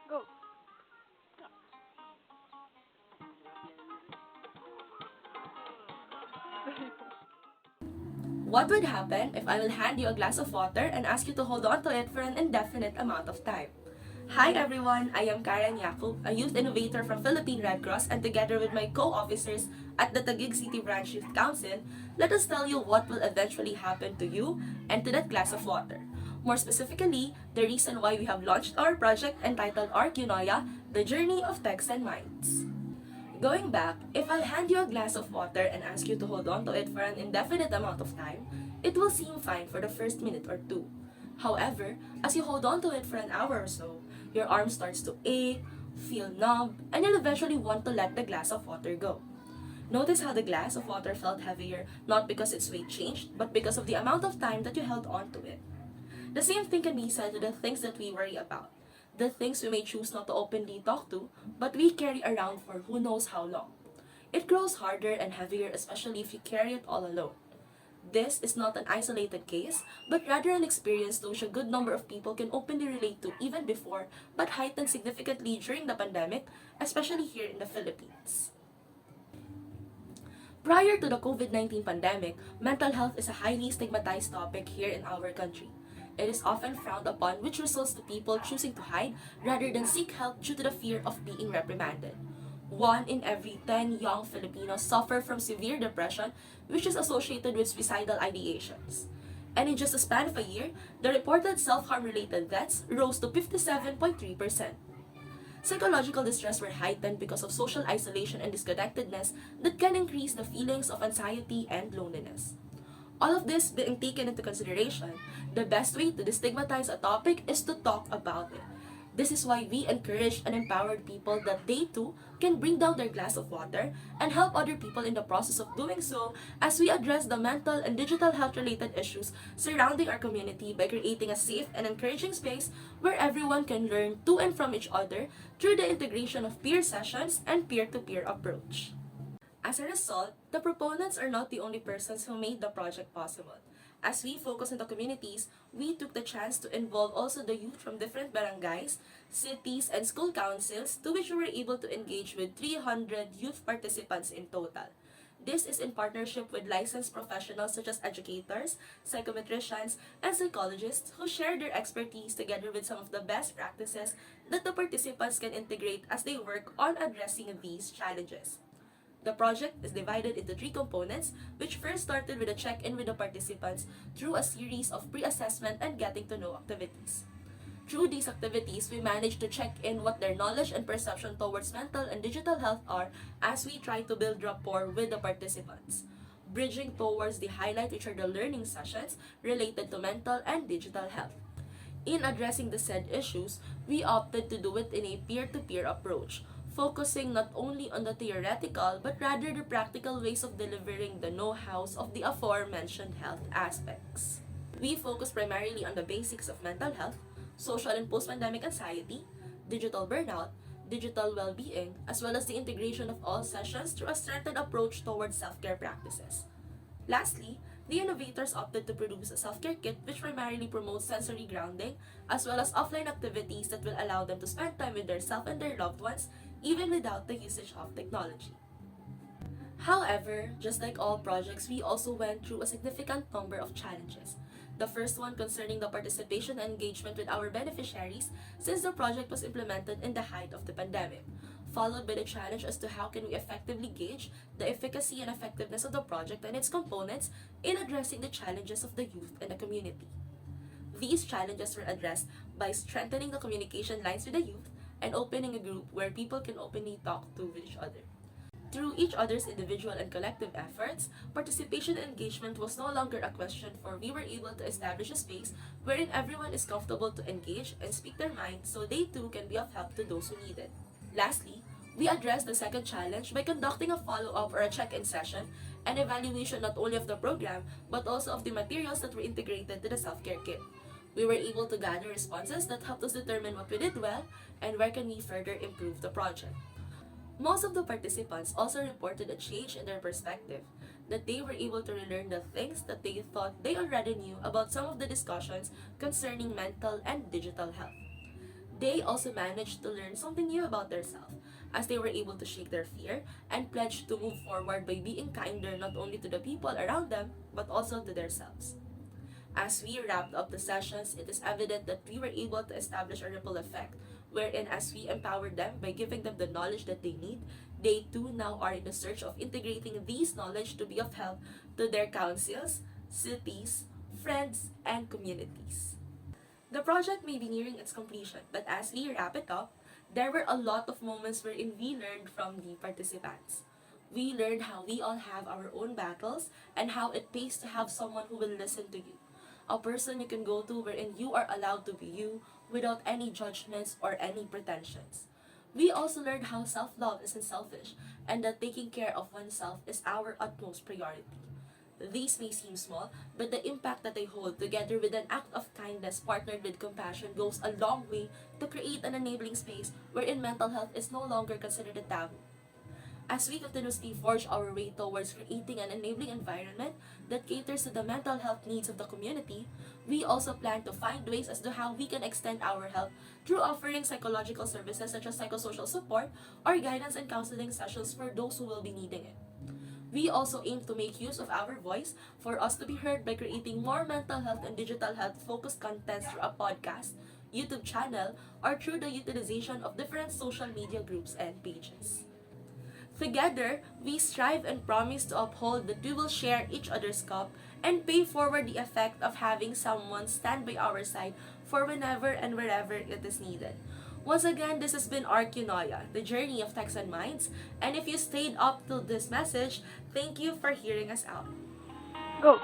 Go. What would happen if I will hand you a glass of water and ask you to hold on to it for an indefinite amount of time? Hi everyone, I am Karen Yakub, a youth innovator from Philippine Red Cross, and together with my co-officers at the Taguig City Branch Youth Council, let us tell you what will eventually happen to you and to that glass of water. More specifically, the reason why we have launched our project entitled Arcunoya, The Journey of Text and Minds. Going back, if I'll hand you a glass of water and ask you to hold on to it for an indefinite amount of time, it will seem fine for the first minute or two. However, as you hold on to it for an hour or so, your arm starts to ache, feel numb, and you'll eventually want to let the glass of water go. Notice how the glass of water felt heavier, not because its weight changed, but because of the amount of time that you held on to it. The same thing can be said to the things that we worry about, the things we may choose not to openly talk to, but we carry around for who knows how long. It grows harder and heavier, especially if you carry it all alone. This is not an isolated case, but rather an experience to which a good number of people can openly relate to even before, but heightened significantly during the pandemic, especially here in the Philippines. Prior to the COVID-19 pandemic, mental health is a highly stigmatized topic here in our country. It is often frowned upon, which results to people choosing to hide rather than seek help due to the fear of being reprimanded. 1 in every 10 young Filipinos suffer from severe depression, which is associated with suicidal ideations. And in just a span of a year, the reported self-harm related deaths rose to 57.3%. Psychological distress were heightened because of social isolation and disconnectedness that can increase the feelings of anxiety and loneliness. All of this being taken into consideration, the best way to destigmatize a topic is to talk about it. This is why we encourage and empowered people that they too can bring down their glass of water and help other people in the process of doing so as we address the mental and digital health related issues surrounding our community by creating a safe and encouraging space where everyone can learn to and from each other through the integration of peer sessions and peer-to-peer approach. As a result, the proponents are not the only persons who made the project possible. As we focus on the communities, we took the chance to involve also the youth from different barangays, cities, and school councils, to which we were able to engage with 300 youth participants in total. This is in partnership with licensed professionals such as educators, psychometricians, and psychologists who share their expertise together with some of the best practices that the participants can integrate as they work on addressing these challenges. The project is divided into three components, which first started with a check-in with the participants through a series of pre-assessment and getting to know activities. Through these activities, we managed to check in what their knowledge and perception towards mental and digital health are as we try to build rapport with the participants. Bridging towards the highlight, which are the learning sessions related to mental and digital health. In addressing the said issues, we opted to do it in a peer-to-peer approach, focusing not only on the theoretical but rather the practical ways of delivering the know-hows of the aforementioned health aspects. We focus primarily on the basics of mental health, social and post-pandemic anxiety, digital burnout, digital well-being, as well as the integration of all sessions through a strengthened approach towards self-care practices. Lastly, the innovators opted to produce a self-care kit which primarily promotes sensory grounding as well as offline activities that will allow them to spend time with themselves and their loved ones even without the usage of technology. However, just like all projects, we also went through a significant number of challenges. The first one concerning the participation and engagement with our beneficiaries since the project was implemented in the height of the pandemic, followed by the challenge as to how can we effectively gauge the efficacy and effectiveness of the project and its components in addressing the challenges of the youth and the community. These challenges were addressed by strengthening the communication lines with the youth and opening a group where people can openly talk to each other. Through each other's individual and collective efforts, participation and engagement was no longer a question, for we were able to establish a space wherein everyone is comfortable to engage and speak their mind so they too can be of help to those who need it. Lastly, we addressed the second challenge by conducting a follow-up or a check-in session and evaluation not only of the program but also of the materials that were integrated to the self-care kit. We were able to gather responses that helped us determine what we did well and where can we further improve the project. Most of the participants also reported a change in their perspective, that they were able to relearn the things that they thought they already knew about some of the discussions concerning mental and digital health. They also managed to learn something new about themselves, as they were able to shake their fear and pledge to move forward by being kinder not only to the people around them, but also to themselves. As we wrapped up the sessions, it is evident that we were able to establish a ripple effect, wherein as we empowered them by giving them the knowledge that they need, they too now are in the search of integrating these knowledge to be of help to their councils, cities, friends, and communities. The project may be nearing its completion, but as we wrap it up, there were a lot of moments wherein we learned from the participants. We learned how we all have our own battles and how it pays to have someone who will listen to you. A person you can go to wherein you are allowed to be you without any judgments or any pretensions. We also learned how self love isn't selfish and that taking care of oneself is our utmost priority. These may seem small, but the impact that they hold, together with an act of kindness partnered with compassion, goes a long way to create an enabling space wherein mental health is no longer considered a taboo. As we continuously forge our way towards creating an enabling environment that caters to the mental health needs of the community, we also plan to find ways as to how we can extend our help through offering psychological services such as psychosocial support or guidance and counseling sessions for those who will be needing it. We also aim to make use of our voice for us to be heard by creating more mental health and digital health focused contents through a podcast, YouTube channel, or through the utilization of different social media groups and pages. Together, we strive and promise to uphold that we will share each other's cup and pay forward the effect of having someone stand by our side for whenever and wherever it is needed. Once again, this has been Arcunoia, the journey of Texan Minds, and if you stayed up till this message, thank you for hearing us out. Go.